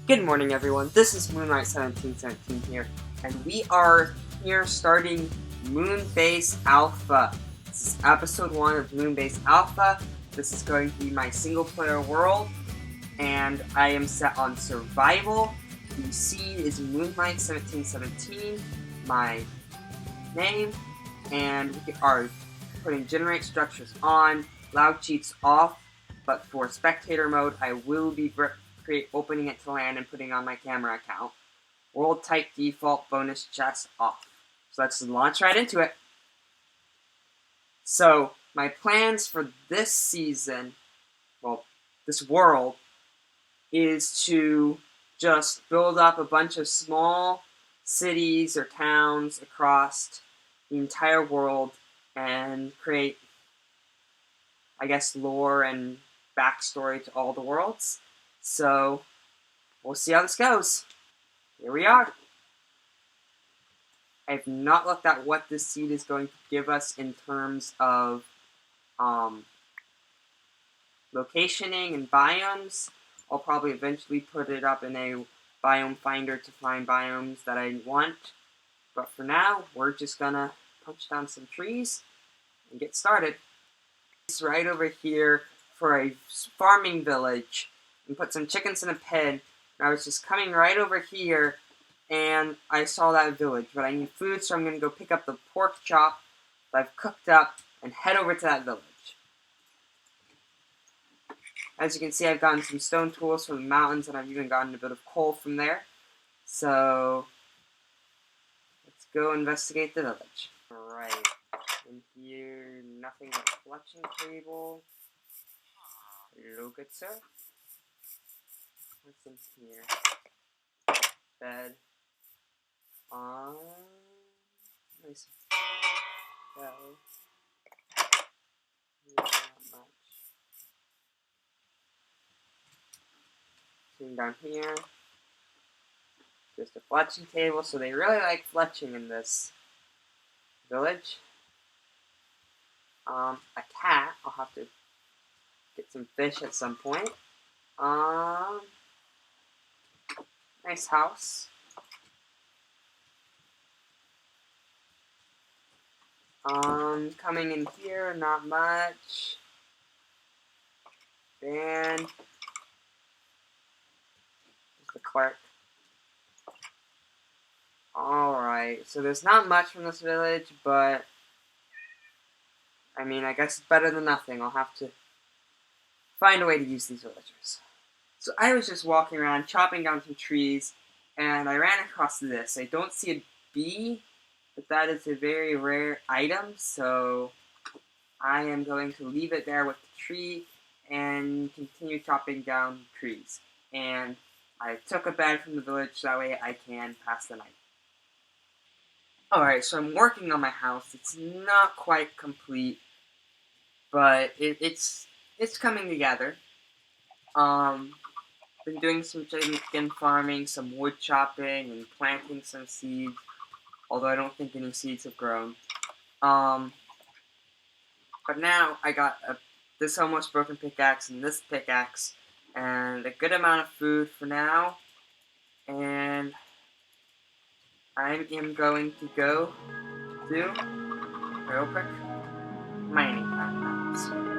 Good morning, everyone. This is Moonlight1717 here, and we are here starting MoonBase Alpha. This is episode 1 of MoonBase Alpha. This is going to be my single-player world, and I am set on survival. The seed is Moonlight1717, my name, and we are putting generate structures on, loud cheats off, but for spectator mode, I will be opening it to land and putting on my camera account. World type default bonus chest off. So let's launch right into it. So my plans for this season, this world, is to just build up a bunch of small cities or towns across the entire world and create, I guess, lore and backstory to all the worlds. So we'll see how this goes. Here we are. I have not looked at what this seed is going to give us in terms of locationing and biomes. I'll probably eventually put it up in a biome finder to find biomes that I want. But for now, we're just gonna punch down some trees and get started. It's right over here for a farming village and put some chickens in a pen. And I was just coming right over here and I saw that village, but I need food, so I'm going to go pick up the pork chop that I've cooked up and head over to that village. As you can see, I've gotten some stone tools from the mountains, and I've even gotten a bit of coal from there. So let's go investigate the village. Alright, in here, nothing but a collection table. Hello, good sir. What's in here? Bed. Nice bell. Not much. Sitting down here. Just a fletching table, so they really like fletching in this village. A cat. I'll have to get some fish at some point. Nice house. Coming in here, not much. And just the clerk. Alright, so there's not much from this village, but I mean, I guess it's better than nothing. I'll have to find a way to use these villagers. So I was just walking around, chopping down some trees, and I ran across this. I don't see a bee, but that is a very rare item, so I am going to leave it there with the tree and continue chopping down trees. And I took a bed from the village so that way I can pass the night. Alright, so I'm working on my house. It's not quite complete, but it's coming together. Been doing some chicken farming, some wood chopping, and planting some seeds, although I don't think any seeds have grown. But now I got this almost broken pickaxe and this pickaxe, and a good amount of food for now, and I am going to go do, real quick, mining packages.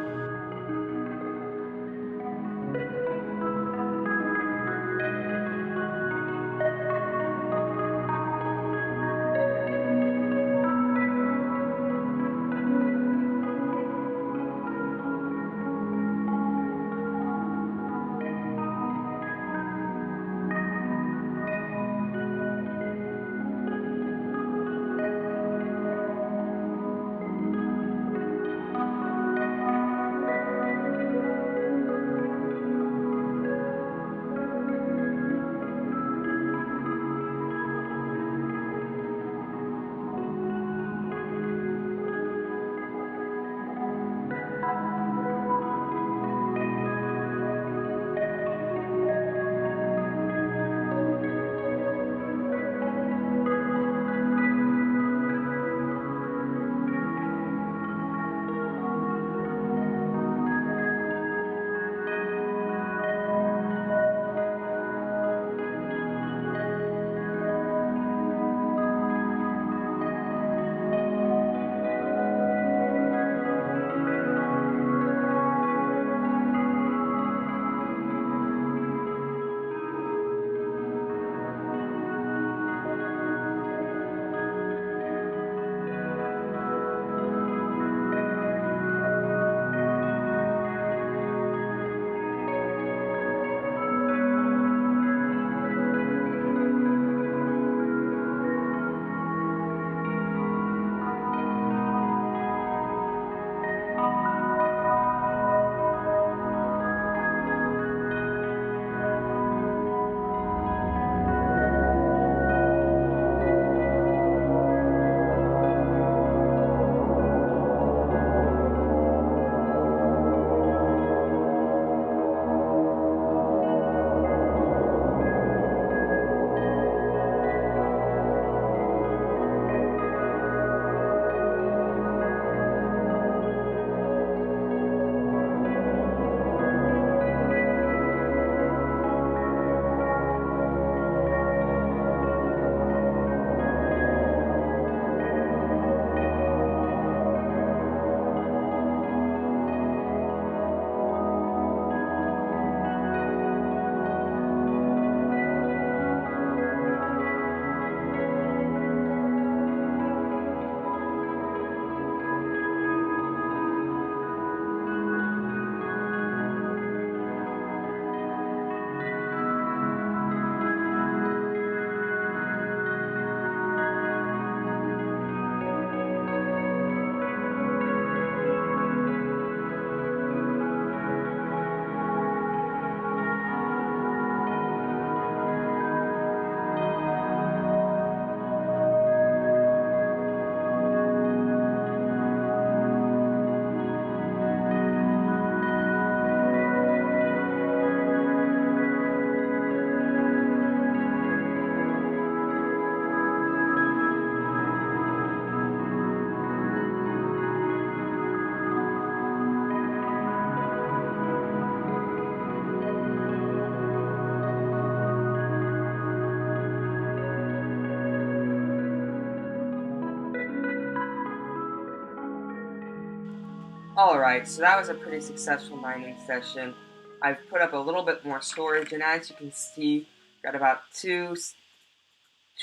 Alright, so that was a pretty successful mining session. I've put up a little bit more storage, and as you can see, got about two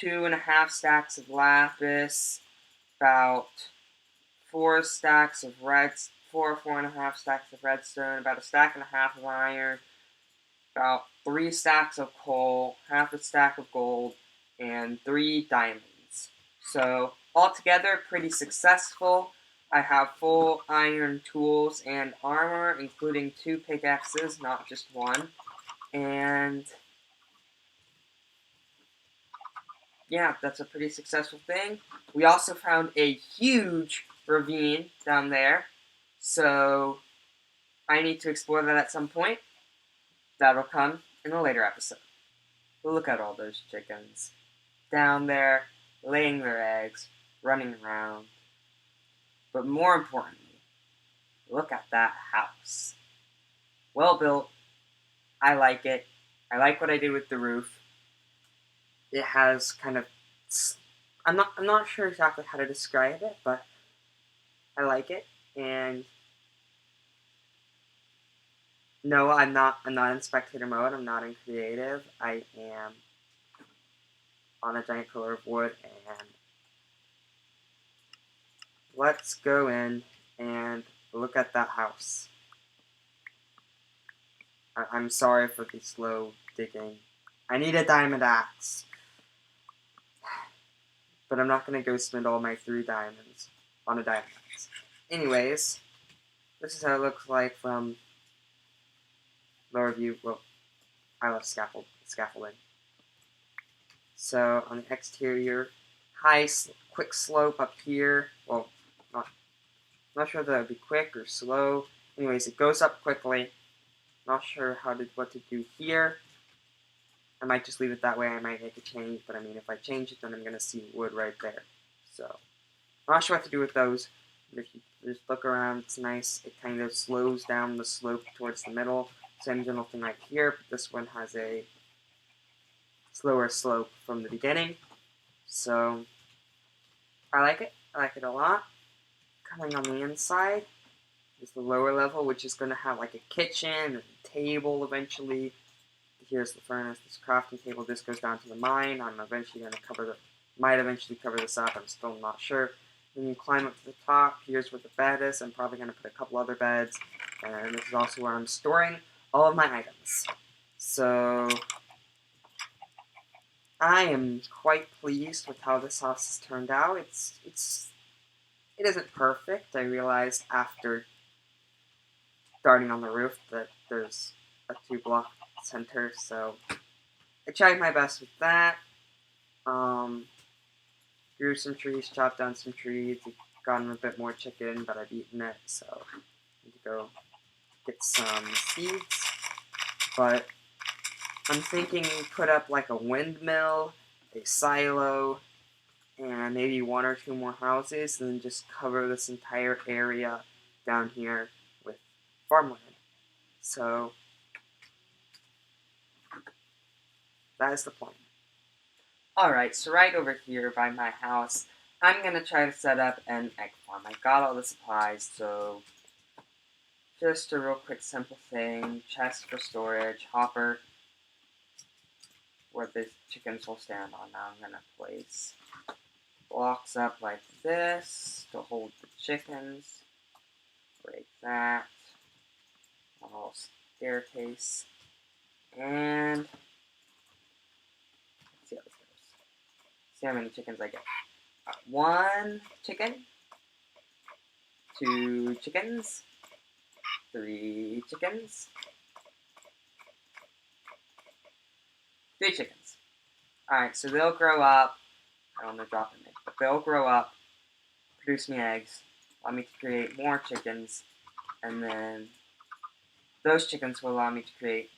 and a half stacks of lapis, about four and a half stacks of redstone, about a stack and a half of iron, about 3 stacks of coal, half a stack of gold, and 3 diamonds. So altogether, pretty successful. I have full iron tools and armor, including 2 pickaxes, not just one. And yeah, that's a pretty successful thing. We also found a huge ravine down there, so I need to explore that at some point. That'll come in a later episode. But look at all those chickens down there, laying their eggs, running around. But more importantly, look at that house. Well built. I like it. I like what I did with the roof. It has kind of, I'm not sure exactly how to describe it, but I like it. And no, I'm not in spectator mode. I'm not in creative. I am on a giant pillar of wood, and let's go in and look at that house. I'm sorry for the slow digging. I need a diamond axe. But I'm not going to go spend all my 3 diamonds on a diamond axe. Anyways, this is how it looks like from lower view. Well, I love scaffolding. So on the exterior, quick slope up here. Well, not sure if that would be quick or slow. Anyways, it goes up quickly. Not sure what to do here. I might just leave it that way. I might make a change, but I mean, if I change it, then I'm going to see wood right there. So, I'm not sure what to do with those. But if you just look around, it's nice. It kind of slows down the slope towards the middle. Same general thing right here, but this one has a slower slope from the beginning. So, I like it. I like it a lot. Coming on the inside is the lower level, which is going to have like a kitchen and a table eventually. Here's the furnace, this crafting table. This goes down to the mine. I'm eventually going to might eventually cover this up. I'm still not sure. Then you climb up to the top. Here's where the bed is. I'm probably going to put a couple other beds. And this is also where I'm storing all of my items. So, I am quite pleased with how this house has turned out. It isn't perfect. I realized after starting on the roof that there's a 2-block center, so I tried my best with that. Grew some trees, chopped down some trees, gotten a bit more chicken, but I've eaten it, so I need to go get some seeds. But I'm thinking put up like a windmill, a silo, and maybe 1 or 2 more houses, and then just cover this entire area down here with farmland. So that is the plan. Alright, so right over here by my house, I'm going to try to set up an egg farm. I got all the supplies, so just a real quick simple thing. Chest for storage, hopper, where the chickens will stand on. Now I'm going to place blocks up like this to hold the chickens. Break that. A little staircase. And let's see how this goes. See how many chickens I get. 1 chicken. 2 chickens. 3 chickens. 3 chickens. Alright, so they'll grow up. I don't know, dropping it. But they'll grow up, produce me eggs, allow me to create more chickens, and then those chickens will allow me to create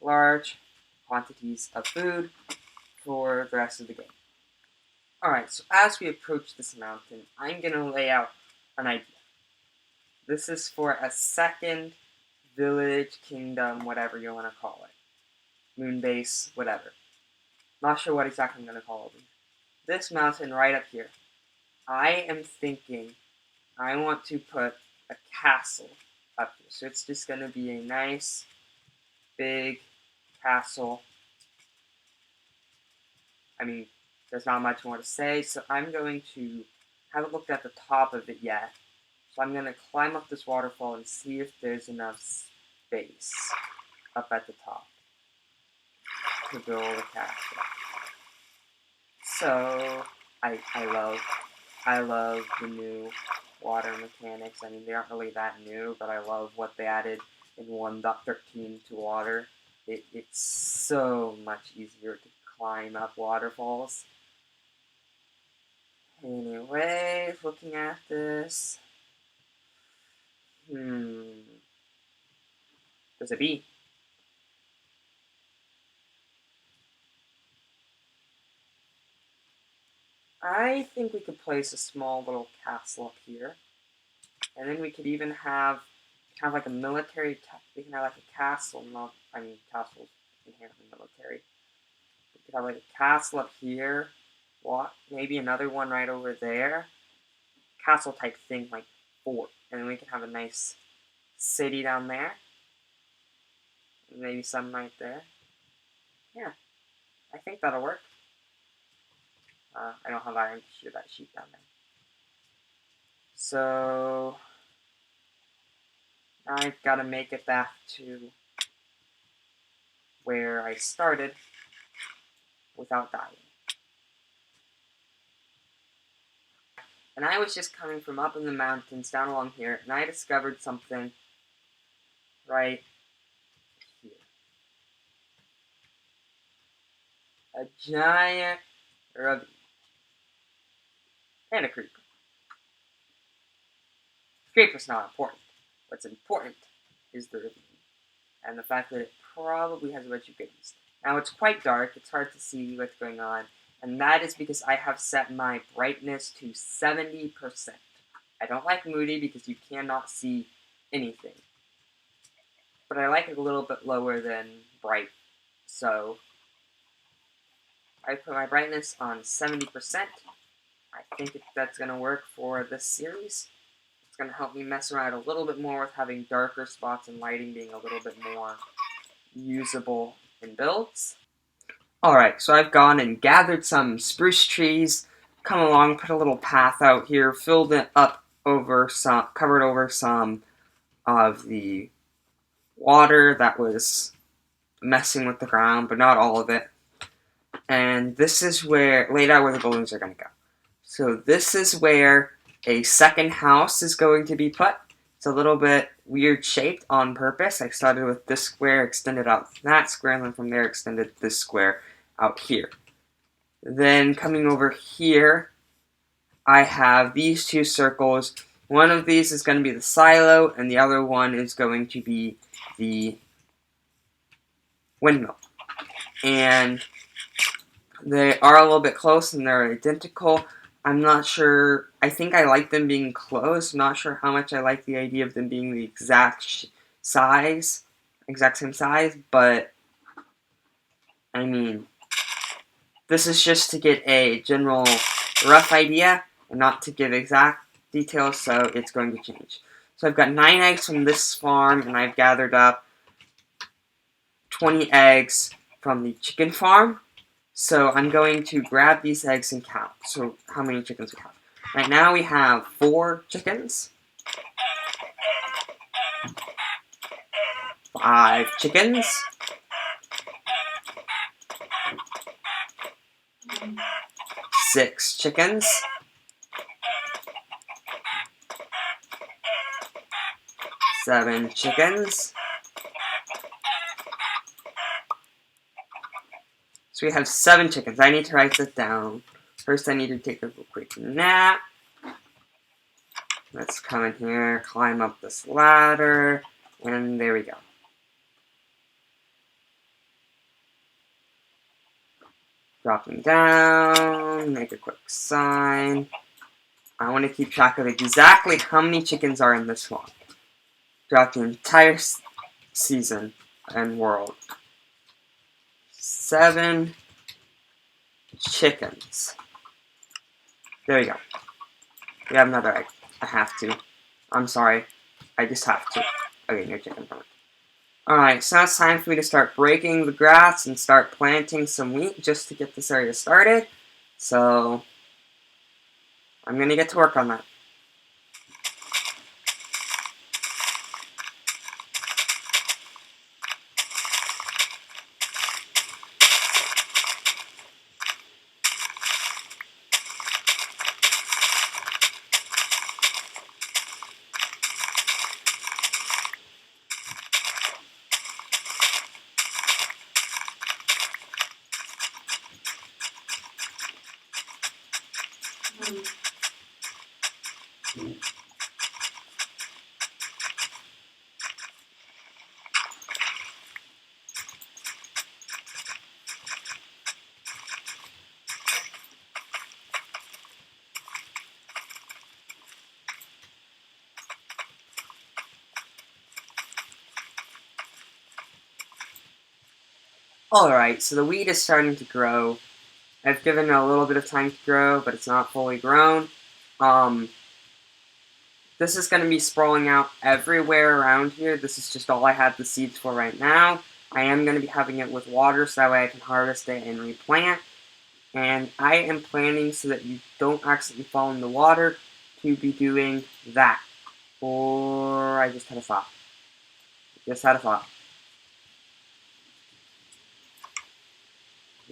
large quantities of food for the rest of the game. Alright, so as we approach this mountain, I'm going to lay out an idea. This is for a second village, kingdom, whatever you want to call it. MoonBase, whatever. Not sure what exactly I'm going to call it. This mountain right up here. I am thinking I want to put a castle up here. So it's just going to be a nice, big castle. I mean, there's not much more to say, so I'm going to, haven't looked at the top of it yet, so I'm going to climb up this waterfall and see if there's enough space up at the top to build a castle. So, I love the new water mechanics. I mean, they aren't really that new, but I love what they added in 1.13 to water. It's so much easier to climb up waterfalls. Anyway, looking at this, there's a bee. I think we could place a small little castle up here, and then we could even have like a military. We can have like a castle. Not, I mean, castles inherently military. We could have like a castle up here. What? Maybe another one right over there. Castle type thing, like fort, and then we can have a nice city down there. Maybe some right there. Yeah, I think that'll work. I don't have iron to shoot that sheep down there. So now I've got to make it back to where I started without dying. And I was just coming from up in the mountains down along here, and I discovered something right here. A giant ravine. And a creeper. Creeper's not important. What's important is the ravine, and the fact that it probably has a bunch of goodies. Now it's quite dark, it's hard to see what's going on, and that is because I have set my brightness to 70%. I don't like moody because you cannot see anything. But I like it a little bit lower than bright, so I put my brightness on 70%. I think that's going to work for this series. It's going to help me mess around a little bit more with having darker spots and lighting being a little bit more usable in builds. Alright, so I've gone and gathered some spruce trees, come along, put a little path out here, filled it up over some, covered over some of the water that was messing with the ground, but not all of it. And this is where, laid out where the buildings are going to go. So this is where a second house is going to be put. It's a little bit weird shaped on purpose. I started with this square, extended out that square, and then from there extended this square out here. Then coming over here, I have these two circles. One of these is going to be the silo, and the other one is going to be the windmill. And they are a little bit close, and they're identical. I'm not sure. I think I like them being close. I'm not sure how much I like the idea of them being the exact same size, but I mean, this is just to get a general rough idea and not to give exact details, so it's going to change. So I've got 9 eggs from this farm, and I've gathered up 20 eggs from the chicken farm. So I'm going to grab these eggs and count. So how many chickens we have? Right now we have 4 chickens. 5 chickens. 6 chickens. 7 chickens. So we have 7 chickens. I need to write this down. First I need to take a quick nap. Let's come in here, climb up this ladder, and there we go. Dropping down, make a quick sign. I want to keep track of exactly how many chickens are in this one throughout the entire season and world. 7 chickens. There we go. We have another egg. I have to. I'm sorry. I just have to. Okay, no chicken farm. Alright, so now it's time for me to start breaking the grass and start planting some wheat just to get this area started. So, I'm gonna get to work on that. Alright, so the wheat is starting to grow. I've given it a little bit of time to grow, but it's not fully grown. This is going to be sprawling out everywhere around here. This is just all I have the seeds for right now. I am going to be having it with water so that way I can harvest it and replant. And I am planning so that you don't accidentally fall in the water to be doing that. Or I just had a thought.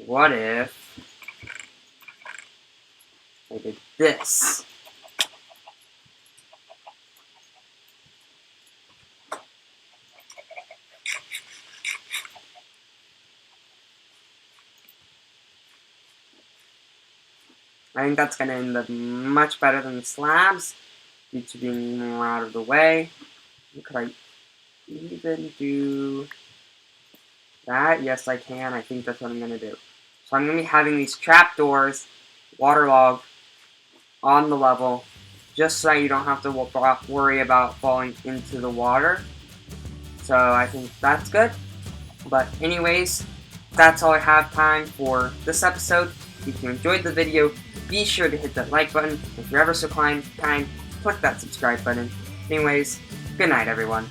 What if I did this? I think that's going to end up much better than the slabs due to being more out of the way. Could I even do that? Yes, I can. I think that's what I'm going to do. So I'm going to be having these trapdoors waterlogged on the level just so that you don't have to worry about falling into the water. So I think that's good. But anyways, that's all I have time for this episode. If you enjoyed the video, be sure to hit that like button. If you're ever so kind, click that subscribe button. Anyways, good night everyone.